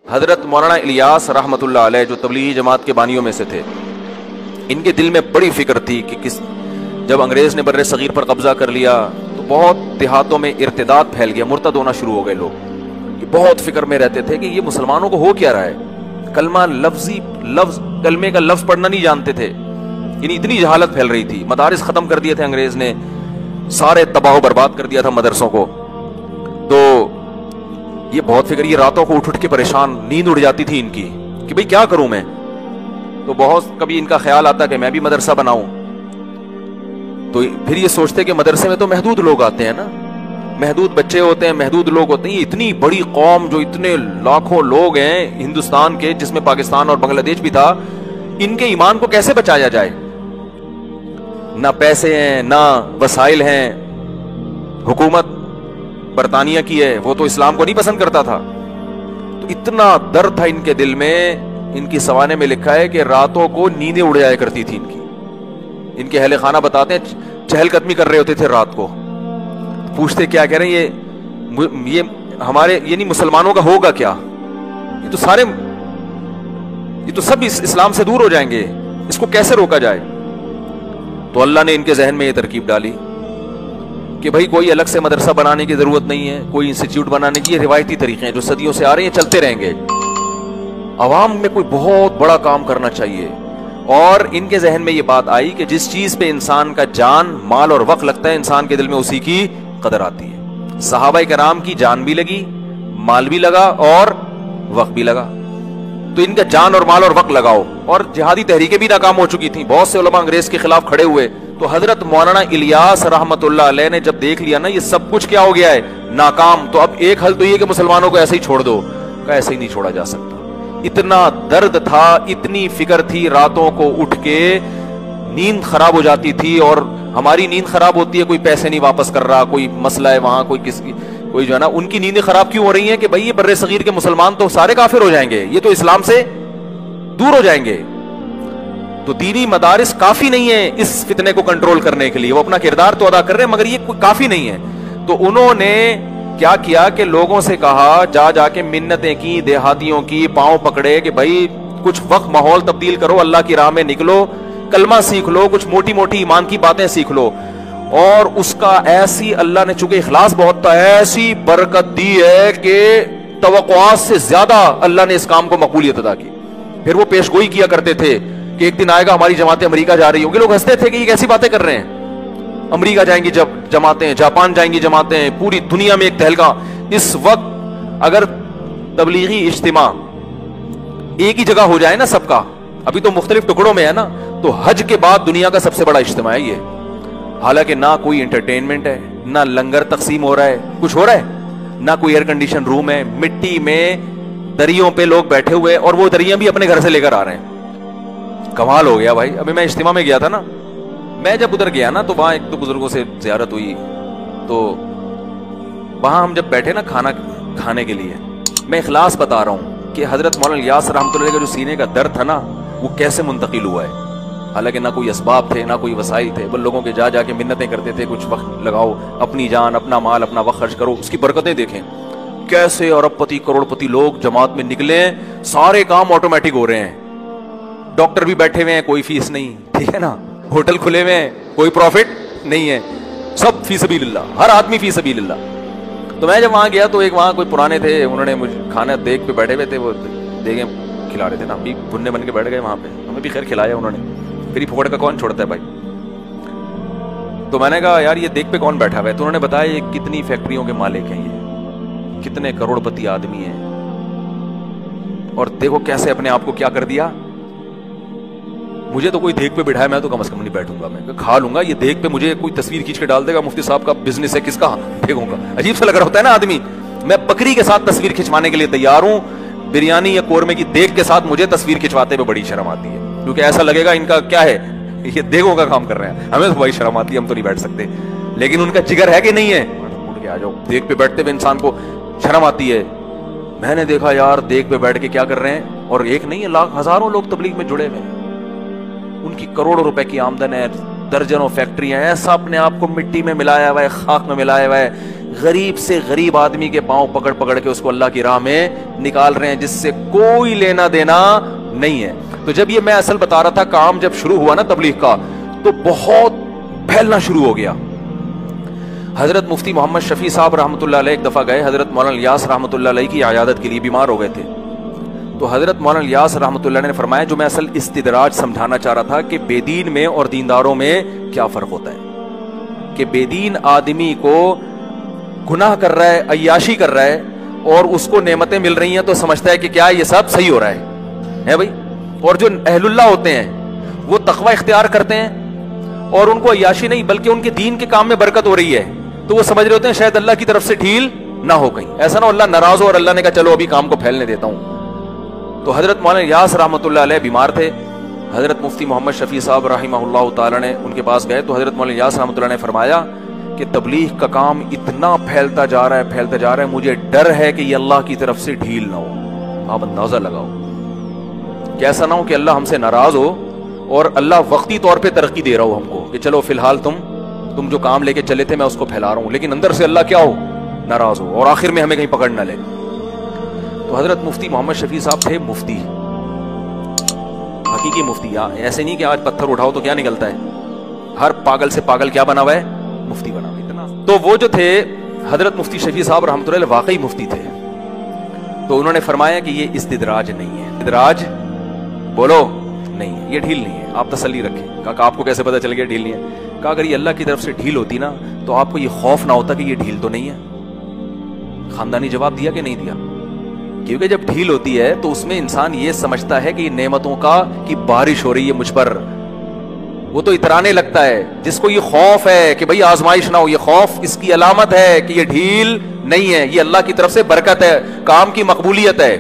حضرت مولانا الیاس رحمۃ اللہ علیہ جو تبلیغی جماعت کے بانیوں میں سے تھے، ان کے دل میں بڑی فکر تھی کہ جب انگریز نے بر صغیر پر قبضہ کر لیا تو بہت دیہاتوں میں ارتداد پھیل گیا، مرتد ہونا شروع ہو گئے لوگ. یہ بہت فکر میں رہتے تھے کہ یہ مسلمانوں کو ہو کیا رہا ہے. کلمے کا لفظ پڑھنا نہیں جانتے تھے، یعنی اتنی جہالت پھیل رہی تھی. مدارس ختم کر دیے تھے انگریز نے، سارے تباہ و برباد کر دیا تھا مدرسوں کو. تو یہ بہت فکر، یہ راتوں کو اٹھ کے پریشان، نیند اڑ جاتی تھی ان کی کہ بھئی کیا کروں میں. تو بہت کبھی ان کا خیال آتا کہ میں بھی مدرسہ بناؤں. تو پھر یہ سوچتے کہ مدرسے میں تو محدود لوگ آتے ہیں نا، محدود بچے ہوتے ہیں، محدود لوگ ہوتے ہیں. یہ اتنی بڑی قوم جو اتنے لاکھوں لوگ ہیں ہندوستان کے، جس میں پاکستان اور بنگلہ دیش بھی تھا، ان کے ایمان کو کیسے بچایا جائے. نہ پیسے ہیں، نہ وسائل ہیں. حکومت برطانیہ کی ہے، وہ تو اسلام کو نہیں پسند کرتا تھا. تو اتنا درد تھا ان کے دل میں. ان کی سوانے میں لکھا ہے کہ راتوں کو نیندیں اڑ جایا کرتی تھی ان کی. ان کے اہل خانہ بتاتے ہیں چہل قدمی کر رہے ہوتے تھے رات کو. پوچھتے کیا کہہ رہے ہیں یہ ہمارے یعنی مسلمانوں کا ہوگا کیا، یہ تو سب اسلام سے دور ہو جائیں گے، اس کو کیسے روکا جائے. تو اللہ نے ان کے ذہن میں یہ ترکیب ڈالی کہ بھائی کوئی الگ سے مدرسہ بنانے کی ضرورت نہیں ہے، کوئی انسٹیٹیوٹ بنانے کی. یہ روایتی طریقے ہیں جو صدیوں سے آ رہے ہیں، چلتے رہیں گے. عوام میں کوئی بہت بڑا کام کرنا چاہیے. اور ان کے ذہن میں یہ بات آئی کہ جس چیز پہ انسان کا جان، مال اور وقت لگتا ہے، انسان کے دل میں اسی کی قدر آتی ہے. صحابہ کرام کی جان بھی لگی، مال بھی لگا اور وقت بھی لگا. تو ان کا جان اور مال اور وقت لگاؤ. اور جہادی تحریکیں بھی ناکام ہو چکی تھیں، بہت سے علماء انگریز کے خلاف کھڑے ہوئے. تو حضرت مولانا الیاس رحمۃ اللہ علیہ نے جب دیکھ لیا نا یہ سب کچھ کیا ہو گیا ہے، ناکام، تو اب ایک حل تو یہ کہ مسلمانوں کو ایسے ہی چھوڑ دو. کہ ایسے ہی نہیں چھوڑا جا سکتا. اتنا درد تھا، اتنی فکر تھی، راتوں کو اٹھ کے نیند خراب ہو جاتی تھی. اور ہماری نیند خراب ہوتی ہے، کوئی پیسے نہیں واپس کر رہا، کوئی مسئلہ ہے وہاں، کوئی جو ہے نا، ان کی نیندیں خراب کیوں ہو رہی ہیں کہ بھائی یہ بر صغیر کے مسلمان تو سارے کافر ہو جائیں گے، یہ تو اسلام سے دور ہو جائیں گے. تو دینی مدارس کافی نہیں ہے اس فتنے کو کنٹرول کرنے کے لیے. وہ اپنا کردار تو ادا کر رہے ہیں مگر یہ کافی نہیں ہے. تو انہوں نے کیا کیا کہ لوگوں سے کہا، جا کے منتیں کی، دیہاتیوں کی، پاؤں پکڑے کہ بھائی کچھ وقت ماحول تبدیل کرو، اللہ کی راہ میں نکلو، کلمہ سیکھ لو، کچھ موٹی موٹی ایمان کی باتیں سیکھ لو. اور اس کا ایسی اللہ نے، چونکہ اخلاص بہت تھا، ایسی برکت دی ہے کہ توقعات سے زیادہ اللہ نے اس کام کو مقبولیت عطا کی. پھر وہ پیش گوئی کیا کرتے تھے کہ ایک دن آئے گا ہماری جماعتیں امریکہ جا رہی ہوں گی. لوگ ہنستے تھے کہ یہ کیسی باتیں کر رہے ہیں، امریکہ جائیں گی جب جماعتیں، جاپان جائیں گی جماعتیں، پوری دنیا میں ایک تہلکہ. اس وقت اگر تبلیغی اجتماع ایک ہی جگہ ہو جائے نا سب کا، ابھی تو مختلف ٹکڑوں میں ہے نا، تو حج کے بعد دنیا کا سب سے بڑا اجتماع ہے یہ. حالانکہ نہ کوئی انٹرٹینمنٹ ہے، نہ لنگر تقسیم ہو رہا ہے، کچھ ہو رہا ہے، نہ کوئی ایئر کنڈیشن روم ہے، مٹی میں دریوں پہ لوگ بیٹھے ہوئے، اور وہ دریاں بھی اپنے گھر سے لے کر آ رہے ہیں. کمال ہو گیا بھائی. ابھی میں اجتماع میں گیا تھا نا، میں جب ادھر گیا نا تو وہاں ایک تو بزرگوں سے زیارت ہوئی. تو وہاں ہم جب بیٹھے نا کھانا کھانے کے لیے، میں اخلاص بتا رہا ہوں کہ حضرت مولانا الیاس رحمۃ اللہ کا جو سینے کا درد تھا نا وہ کیسے منتقل ہوا ہے. حالانکہ نہ کوئی اسباب تھے، نہ کوئی وسائل تھے، وہ لوگوں کے جا کے منتیں کرتے تھے، کچھ وقت لگاؤ، اپنی جان، اپنا مال، اپنا وقت خرچ کرو. اس کی برکتیں دیکھیں کیسے ارب پتی کروڑ پتی لوگ جماعت میں نکلے ہیں. سارے کام آٹومیٹک ہو رہے ہیں. ڈاکٹر بھی بیٹھے ہوئے ہیں، کوئی فیس نہیں، ٹھیک ہے نا. ہوٹل کھلے ہوئے ہیں، کوئی پروفٹ نہیں ہے، سب فی سبیل اللہ، ہر آدمی فی سبیل اللہ. تو میں جب وہاں گیا تو ایک وہاں کوئی پرانے تھے، انہوں نے مجھے کھانا دیکھ پہ بیٹھے ہوئے تھے، وہ دیکھیں کھلا رہے تھے نا، ہم بھی بننے بن کے بیٹھ گئے وہاں پہ، ہمیں بھی خیر کھلایا انہوں نے. پھر ہی پھوڑ کا کون چھوڑتا ہے بھائی. تو میں نے کہا یار یہ دیکھ پہ کون بیٹھا ہوا ہے. تو انہوں نے بتایا یہ کتنی فیکٹریوں کے مالک ہیں، یہ کتنے کروڑ پتی آدمی ہیں، اور دیکھو کیسے اپنے آپ کو کیا کر دیا. مجھے تو کوئی دیکھ پہ بٹھایا، میں تو کم از کم نہیں بیٹھوں گا، میں کھا لوں گا. یہ دیکھ پہ مجھے کوئی تصویر کھینچ کے ڈال دے گا، مفتی صاحب کا بزنس ہے، کس کا پھینکوں گا. عجیب سا لگ رہا ہوتا ہے نا آدمی. میں بکری کے ساتھ تصویر کھنچوانے کے لیے تیار ہوں، بریانی یا قورمے کی دیکھ کے ساتھ مجھے تصویر کھنچواتے ہوئے بڑی شرم آتی ہے، کیونکہ ایسا لگے گا ان کا کیا ہے، یہ دیکھوں کا کام کر رہے ہیں. ہمیں تو بڑی شرم آتی ہے، ہم تو نہیں بیٹھ سکتے. لیکن ان کا جگر ہے کہ نہیں ہے، اٹھ کے آ جاؤ. دیکھ پہ بیٹھتے ہوئے انسان کو شرم آتی ہے. میں نے دیکھا یار دیکھ پہ بیٹھ کے کیا کر رہے ہیں، اور ایک نہیں ہے، لاکھ ہزاروں لوگ تبلیغ میں جڑے ہوئے ہیں. ان کی کروڑوں روپے کی آمدن ہے, درجنوں فیکٹریاں, ایسا اپنے آپ کو مٹی میں ملایا ہوا ہے, خاک میں ملایا ہوا ہے, غریب سے غریب آدمی کے پاؤں پکڑ پکڑ کے اس کو اللہ کی راہ میں نکال رہے ہیں, جس سے کوئی لینا دینا نہیں ہے. تو جب یہ میں اصل بتا رہا تھا, کام جب شروع ہوا نا تبلیغ کا, تو بہت پھیلنا شروع ہو گیا. حضرت مفتی محمد شفیع صاحب رحمۃ اللہ علیہ ایک دفعہ گئے حضرت مولانا الیاس رحمۃ اللہ علیہ کی عیادت کے لیے, بیمار ہو گئے تھے. تو حضرت مولانا الیاس رحمۃ اللہ نے فرمایا, جو میں اصل استدراج سمجھانا چاہ رہا تھا کہ بے دین میں اور دینداروں میں کیا فرق ہوتا ہے, کہ بے دین آدمی کو گناہ کر رہا ہے, عیاشی کر رہا ہے, اور اس کو نعمتیں مل رہی ہیں تو سمجھتا ہے کہ کیا یہ سب صحیح ہو رہا ہے بھائی. اور جو اہل اللہ ہوتے ہیں وہ تقوی اختیار کرتے ہیں, اور ان کو عیاشی نہیں بلکہ ان کے دین کے کام میں برکت ہو رہی ہے, تو وہ سمجھ رہے ہوتے ہیں شاید اللہ کی طرف سے ڈھیل نہ ہو کہیں, ایسا نہ ہو اللہ ناراض ہو اور اللہ نے کہا چلو ابھی کام کو پھیلنے دیتا ہوں. تو حضرت مولانا الیاس رحمۃ اللہ علیہ بیمار تھے. حضرت مفتی محمد شفیع صاحب رحمہ اللہ تعالی نے ان کے پاس گئے, تو حضرت مولانا الیاس رحمۃ اللہ نے فرمایا کہ تبلیغ کا کام اتنا پھیلتا جا رہا ہے, مجھے ڈر ہے کہ یہ اللہ کی طرف سے ڈھیل نہ ہو. آپ اندازہ لگاؤ کہ ایسا نہ ہو کہ اللہ ہم سے ناراض ہو اور اللہ وقتی طور پہ ترقی دے رہا ہو ہم کو, کہ چلو فی الحال تم جو کام لے کے چلے تھے میں اس کو پھیلا رہا ہوں, لیکن اندر سے اللہ کیا ہو, ناراض ہو, اور آخر میں ہمیں کہیں پکڑ نہ لے. تو حضرت مفتی محمد شفیع صاحب تھے مفتی, حقیقی مفتی. ایسے نہیں کہ آج پتھر اٹھاؤ تو کیا نکلتا ہے, ہر پاگل سے پاگل کیا بنا ہوا ہے, مفتی بنا ہوا. اتنا تو وہ جو تھے حضرت مفتی شفیع صاحب رحمۃ اللہ علیہ واقعی مفتی تھے. تو انہوں نے فرمایا کہ یہ استدراج نہیں ہے, استدراج بولو نہیں ہے, یہ ڈھیل نہیں ہے, آپ تسلی رکھیں. کہا آپ کو کیسے پتا چل گیا ڈھیل نہیں ہے؟ کہا اگر یہ اللہ کی طرف سے ڈھیل ہوتی نا تو آپ کو یہ خوف نہ ہوتا کہ یہ ڈھیل تو نہیں ہے. خاندانی جواب دیا کہ نہیں دیا؟ کیونکہ جب ڈھیل ہوتی ہے تو اس میں انسان یہ سمجھتا ہے کہ یہ نعمتوں کی بارش ہو رہی ہے مجھ پر, وہ تو اترانے لگتا ہے. جس کو یہ خوف ہے کہ بھئی آزمائش نہ ہو, یہ خوف اس کی علامت ہے کہ یہ ڈھیل نہیں ہے, یہ اللہ کی طرف سے برکت ہے, کام کی مقبولیت ہے.